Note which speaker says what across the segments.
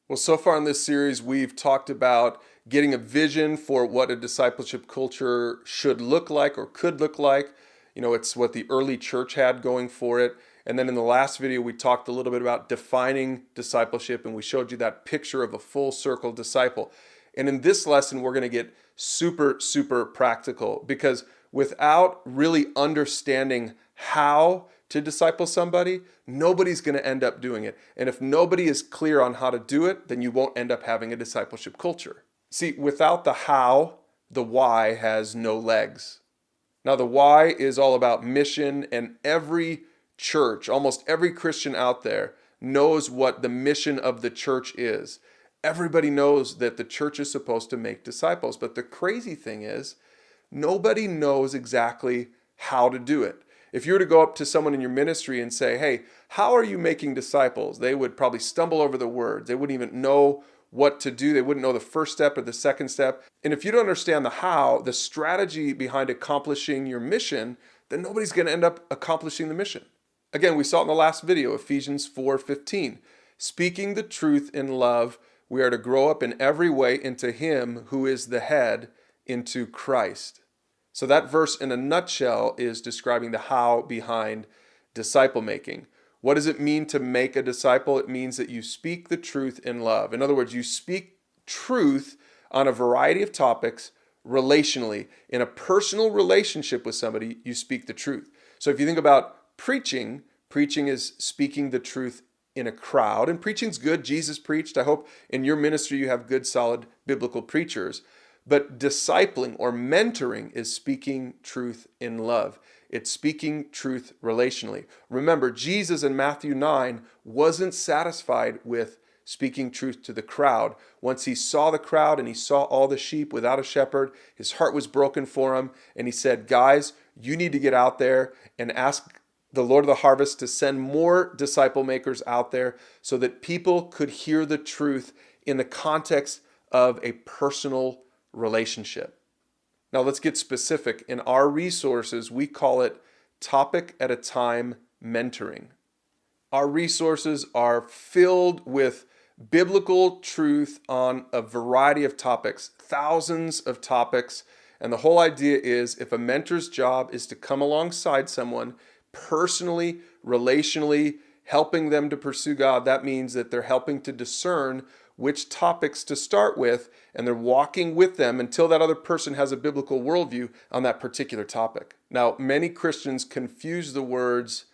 Speaker 1: Well, so far in this series, we've talked about getting a vision for what a discipleship culture should look like or could look like. It's what the early church had going for it. And then in the last video, we talked a little bit about defining discipleship, and we showed you that picture of a full circle disciple. And in this lesson, we're going to get super, super practical, because without really understanding how to disciple somebody, nobody's going to end up doing it. And if nobody is clear on how to do it, then you won't end up having a discipleship culture. See, without the how, the why has no legs. Now, the why is all about mission, and every church, almost every Christian out there, knows what the mission of the church is. Everybody knows that the church is supposed to make disciples. But the crazy thing is, nobody knows exactly how to do it. If you were to go up to someone in your ministry and say, hey, how are you making disciples? They would probably stumble over the words. They wouldn't even know what to do. They wouldn't know the first step or the second step. And if you don't understand the how, the strategy behind accomplishing your mission, then nobody's going to end up accomplishing the mission. Again, we saw it in the last video, Ephesians 4:15. Speaking the truth in love, we are to grow up in every way into Him who is the head, into Christ. So that verse in a nutshell is describing the how behind disciple making. What does it mean to make a disciple? It means that you speak the truth in love. In other words, you speak truth on a variety of topics relationally. In a personal relationship with somebody, you speak the truth. So if you think about preaching, preaching is speaking the truth in a crowd. And preaching's good. Jesus preached. I hope in your ministry you have good, solid biblical preachers. But discipling or mentoring is speaking truth in love. It's speaking truth relationally. Remember, Jesus in Matthew 9 wasn't satisfied with speaking truth to the crowd. Once he saw the crowd and he saw all the sheep without a shepherd, his heart was broken for him. And he said, guys, you need to get out there and ask the Lord of the harvest to send more disciple makers out there so that people could hear the truth in the context of a personal relationship. Now let's get specific. In our resources, we call it topic at a time mentoring. Our resources are filled with biblical truth on a variety of topics, thousands of topics. And the whole idea is, if a mentor's job is to come alongside someone personally, relationally, helping them to pursue God, that means that they're helping to discern which topics to start with, and they're walking with them until that other person has a biblical worldview on that particular topic. Now, many Christians confuse the words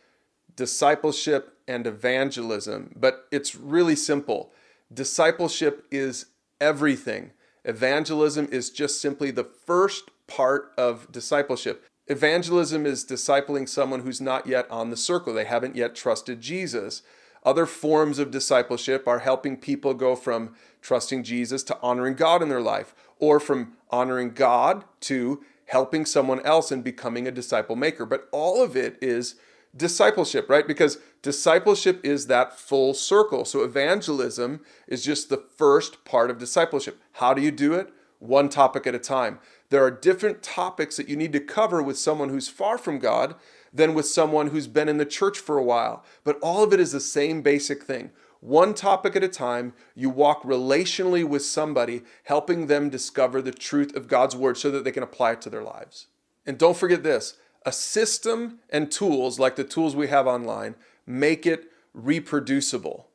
Speaker 1: discipleship and evangelism, but it's really simple. Discipleship is everything. Evangelism is just simply the first part of discipleship. Evangelism is discipling someone who's not yet on the circle. They haven't yet trusted Jesus. Other forms of discipleship are helping people go from trusting Jesus to honoring God in their life, or from honoring God to helping someone else and becoming a disciple maker. But all of it is discipleship, right? Because discipleship is that full circle. So evangelism is just the first part of discipleship. How do you do it? One topic at a time. There are different topics that you need to cover with someone who's far from God than with someone who's been in the church for a while. But all of it is the same basic thing. One topic at a time, you walk relationally with somebody, helping them discover the truth of God's word so that they can apply it to their lives. And don't forget this, a system and tools like the tools we have online make it reproducible.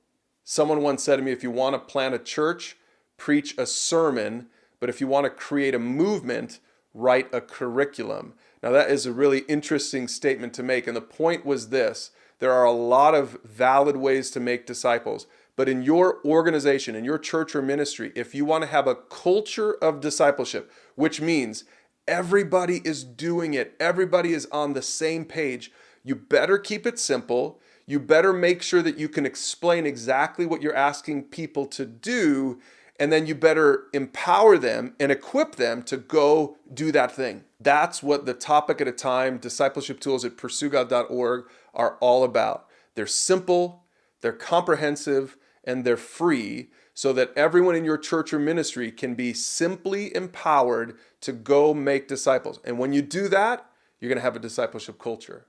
Speaker 1: Someone once said to me, if you want to plant a church, preach a sermon, but if you want to create a movement, write a curriculum. Now that is a really interesting statement to make. And the point was this: there are a lot of valid ways to make disciples. But in your organization, in your church or ministry, if you want to have a culture of discipleship, which means everybody is doing it, everybody is on the same page, you better keep it simple. You better make sure that you can explain exactly what you're asking people to do. And then you better empower them and equip them to go do that thing. That's what the topic at a time discipleship tools at pursuegod.org are all about. They're simple, they're comprehensive, and they're free so that everyone in your church or ministry can be simply empowered to go make disciples. And when you do that, you're going to have a discipleship culture.